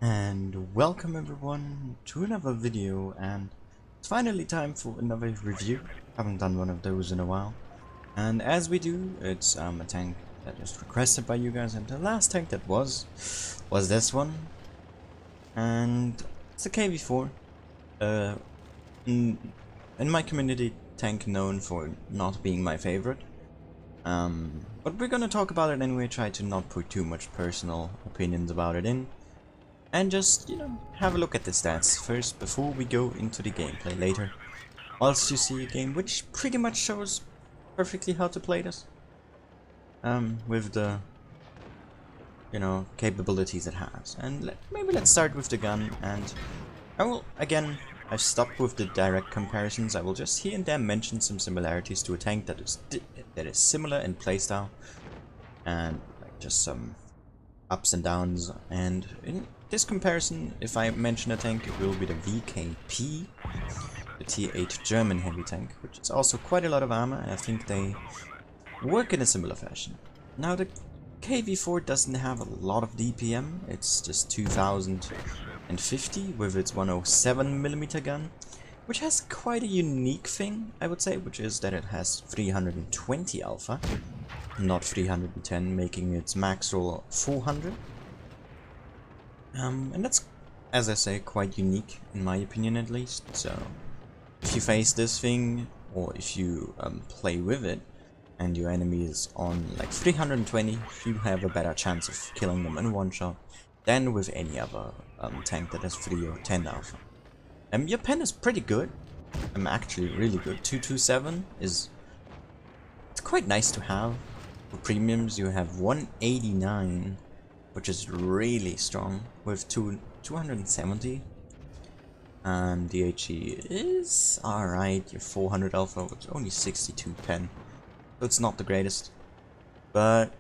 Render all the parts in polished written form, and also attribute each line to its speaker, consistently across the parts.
Speaker 1: And welcome everyone to another video, and it's finally time for another review. Haven't done one of those in a while. And as we do, it's a tank that was requested by you guys, and the last tank that was this one. And it's a KV-4. In my community, tank known for not being my favorite. But we're gonna talk about it anyway, try to not put too much personal opinions about it in. And just, have a look at the stats first before we go into the gameplay later. Whilst you see a game which pretty much shows perfectly how to play this. With the, capabilities it has. And maybe let's start with the gun, and I will, again, I've stopped with the direct comparisons. I will just here and there mention some similarities to a tank that is similar in playstyle. And like just some ups and downs, and in this comparison, if I mention a tank, it will be the VKP, the T8 German heavy tank, which is also quite a lot of armor, and I think they work in a similar fashion. Now the KV-4 doesn't have a lot of DPM, it's just 2050 with its 107mm gun, which has quite a unique thing, I would say, which is that it has 320 alpha, not 310, making its max roll 400. And that's, as I say, quite unique, in my opinion at least. So, if you face this thing, or if you play with it, and your enemy is on like 320, you have a better chance of killing them in one shot than with any other tank that has 3 or 10 alpha. Your pen is pretty good. Actually really good. 227 is... it's quite nice to have. For premiums, you have 189, which is really strong, with 270. And the HE is alright, your 400 alpha, which is only 62 pen. So it's not the greatest. But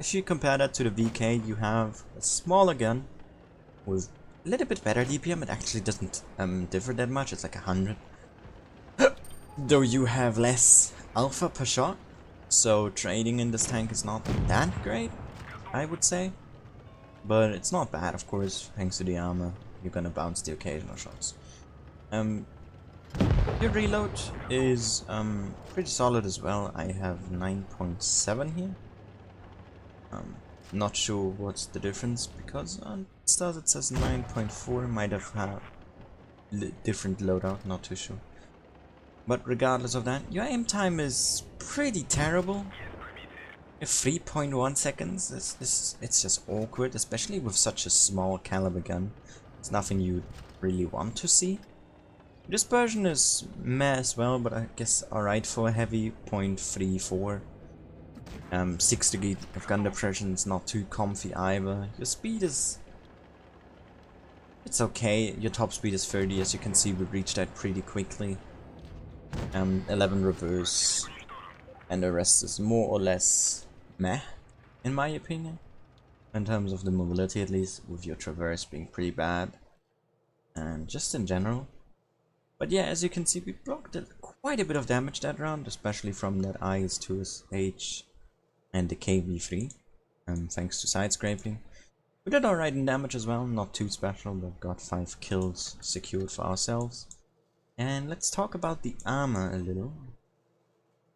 Speaker 1: if you compare that to the VK, you have a smaller gun with a little bit better DPM. It actually doesn't differ that much, it's like 100. Though you have less alpha per shot. So trading in this tank is not that great, I would say. But it's not bad, of course, thanks to the armor. You're gonna bounce the occasional shots. Your reload is pretty solid as well. I have 9.7 here. Not sure what's the difference, because on stars it says 9.4. Might have had different loadout, not too sure. But regardless of that, your aim time is pretty terrible. 3.1 seconds, it's just awkward, especially with such a small caliber gun. It's nothing you really want to see. Dispersion is meh as well, but I guess alright for a heavy, 0.34. 6 degree of gun depression is not too comfy either. Your speed is... it's okay, your top speed is 30, as you can see we reached that pretty quickly. 11 reverse, and the rest is more or less meh, in my opinion, in terms of the mobility at least, with your traverse being pretty bad, and just in general. But yeah, as you can see, we blocked quite a bit of damage that round, especially from that IS-2SH and the KV-3, thanks to side scraping. We did alright in damage as well, not too special, but got 5 kills secured for ourselves. And let's talk about the armor a little.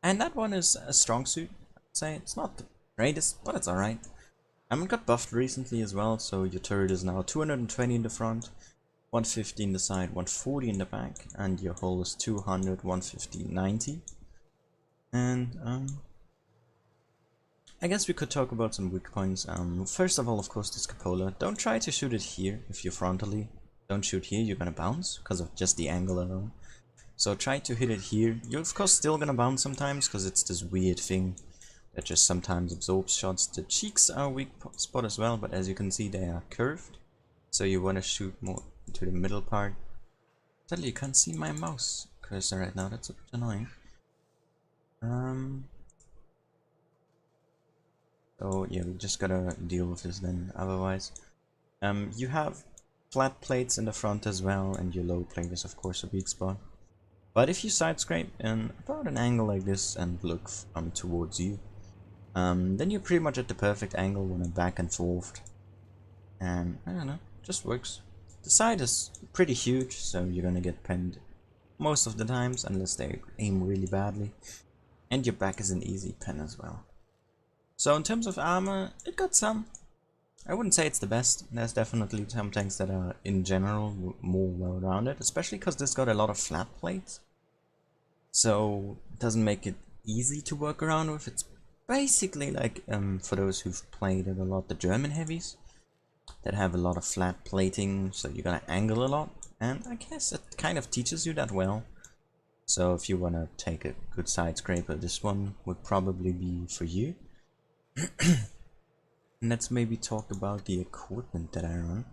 Speaker 1: And that one is a strong suit, I'd say. It's not the greatest, but it's alright. It got buffed recently as well, so your turret is now 220 in the front, 150 in the side, 140 in the back, and your hull is 200, 150, 90. And I guess we could talk about some weak points. First of all, of course, this cupola. Don't try to shoot it here if you're frontally. Don't shoot here, you're gonna bounce because of just the angle alone. So try to hit it here. You're of course still gonna bounce sometimes because it's this weird thing that just sometimes absorbs shots. The cheeks are a weak spot as well, but as you can see they are curved. So you want to shoot more into the middle part. Sadly you can't see my mouse cursor right now, that's a bit annoying. So yeah, we just gotta deal with this then otherwise. You have flat plates in the front as well, and your low plate is of course a weak spot. But if you side scrape in about an angle like this and look towards you, then you're pretty much at the perfect angle when I'm back and forth. And I don't know, just works. The side is pretty huge, so you're gonna get pinned most of the times, unless they aim really badly. And your back is an easy pin as well. So in terms of armor, it got some. I wouldn't say it's the best. There's definitely some tanks that are, in general, more well-rounded, especially because this got a lot of flat plates. So it doesn't make it easy to work around with. It's basically like, for those who've played it a lot, the German heavies that have a lot of flat plating, so you gotta angle a lot, and I guess it kind of teaches you that well. So if you wanna take a good side scraper, this one would probably be for you. Let's maybe talk about the equipment that I run.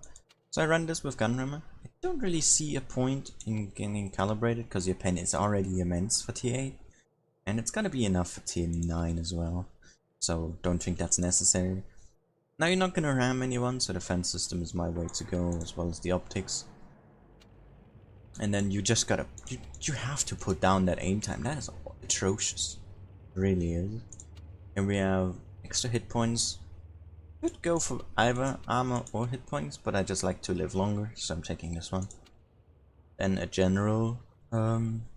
Speaker 1: So I run this with Gunrunner. I don't really see a point in getting calibrated because your pen is already immense for tier 8. And it's gonna be enough for tier 9 as well. So don't think that's necessary. Now you're not gonna ram anyone, so the fence system is my way to go, as well as the optics. And then you just gotta, you have to put down that aim time. That is atrocious. It really is. And we have extra hit points. Could go for either armor or hit points, but I just like to live longer, so I'm taking this one. Then a general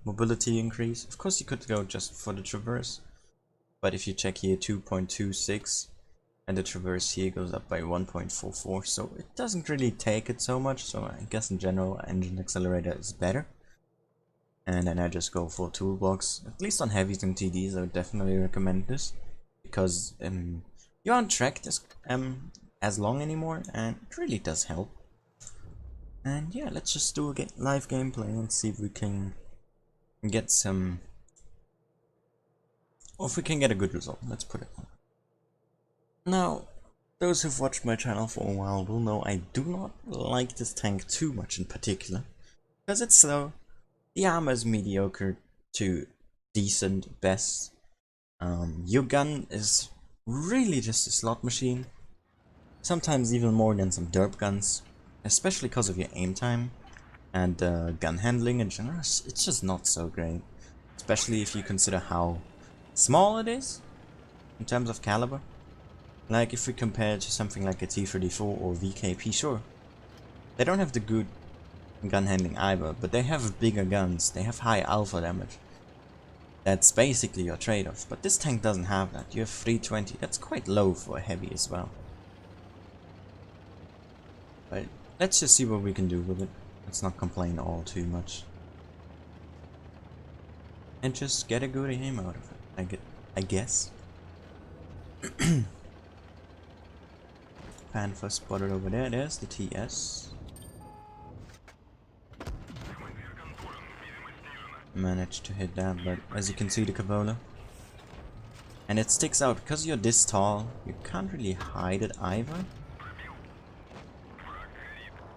Speaker 1: mobility increase. Of course you could go just for the traverse, but if you check here 2.26 and the traverse here goes up by 1.44, so it doesn't really take it so much, so I guess in general engine accelerator is better. And then I just go for toolbox. At least on heavies and TDs I would definitely recommend this, because you aren't tracked as long anymore, and it really does help. And yeah, let's just do a live gameplay and see if we can get some, or if we can get a good result. Let's put it on. Now, those who've watched my channel for a while will know I do not like this tank too much in particular, because it's slow. The armor is mediocre to decent best. Your gun is really just a slot machine, sometimes even more than some derp guns, especially because of your aim time and gun handling in general. It's just not so great, especially if you consider how small it is in terms of caliber. Like if we compare it to something like a T-34 or VKP, sure, they don't have the good gun handling either, but they have bigger guns, they have high alpha damage. That's basically your trade-off, but this tank doesn't have that. You have 320, that's quite low for a heavy as well. But let's just see what we can do with it. Let's not complain all too much. And just get a good aim out of it, I guess. Panther spotted over there, there's the TS. Managed to hit that, but as you can see the Cavola. And it sticks out, because you're this tall, you can't really hide it either.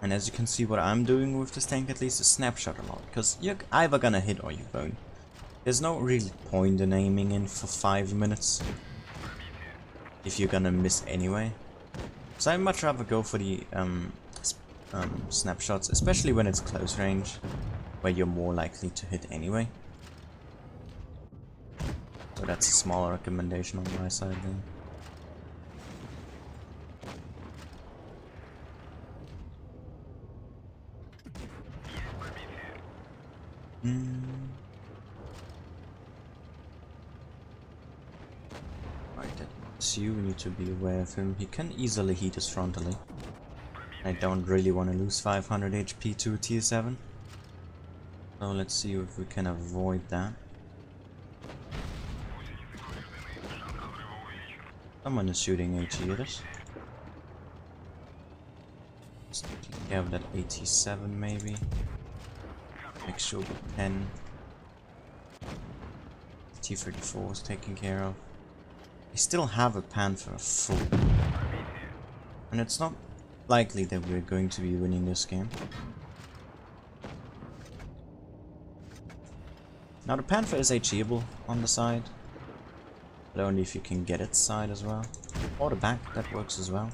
Speaker 1: And as you can see what I'm doing with this tank, at least a snapshot a lot, because you're either gonna hit or you won't. There's no real point in aiming in for 5 minutes if you're gonna miss anyway. So I'd much rather go for the snapshots, especially when it's close range, where you're more likely to hit anyway. So that's a small recommendation on my side then. Right, that's you, we need to be aware of him. He can easily heat us frontally. I don't really want to lose 500 HP to a tier 7. So let's see if we can avoid that. Someone is shooting HE at us. Let's take care of that 87 maybe. Make sure we pen. T-34 is taken care of. We still have a Panther full. And it's not likely that we're going to be winning this game. Now the Panther is HEable on the side, but only if you can get its side as well. Or the back, that works as well.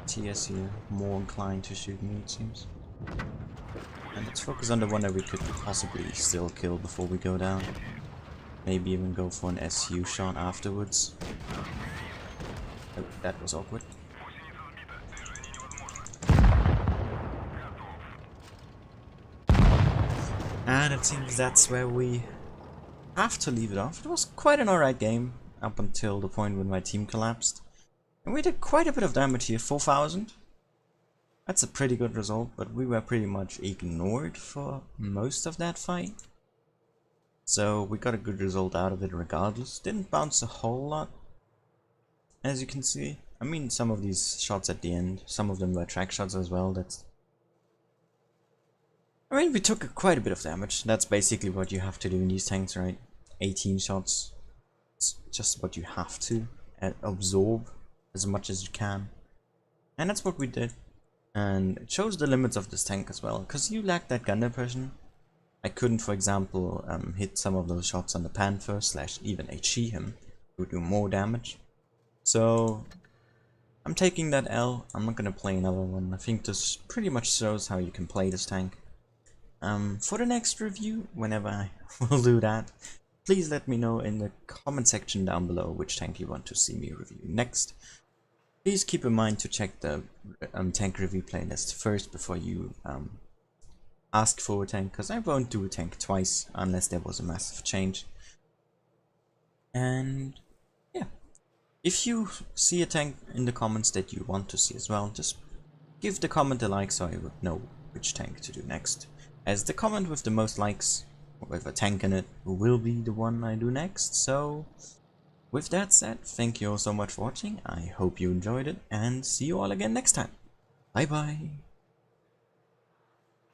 Speaker 1: TS here, more inclined to shoot me it seems. And let's focus on the one that we could possibly still kill before we go down. Maybe even go for an SU shot afterwards. Oh, that was awkward. And it seems that's where we have to leave it off. It was quite an alright game up until the point when my team collapsed. And we did quite a bit of damage here, 4,000. That's a pretty good result, but we were pretty much ignored for most of that fight. So we got a good result out of it regardless. Didn't bounce a whole lot, as you can see. I mean, some of these shots at the end, some of them were track shots as well. I mean, we took quite a bit of damage. That's basically what you have to do in these tanks, right? 18 shots. It's just what you have to absorb as much as you can. And that's what we did. And it shows the limits of this tank as well, because you lack that gun depression. I couldn't, for example, hit some of those shots on the Panther / even HE him, who do more damage. So I'm taking that L. I'm not gonna play another one. I think this pretty much shows how you can play this tank. For the next review, whenever I will do that, please let me know in the comment section down below which tank you want to see me review next. Please keep in mind to check the tank review playlist first before you ask for a tank, because I won't do a tank twice unless there was a massive change. And yeah, if you see a tank in the comments that you want to see as well, just give the comment a like so I would know which tank to do next. As the comment with the most likes, with a tank in it, will be the one I do next. So with that said, thank you all so much for watching. I hope you enjoyed it, and see you all again next time. Bye bye.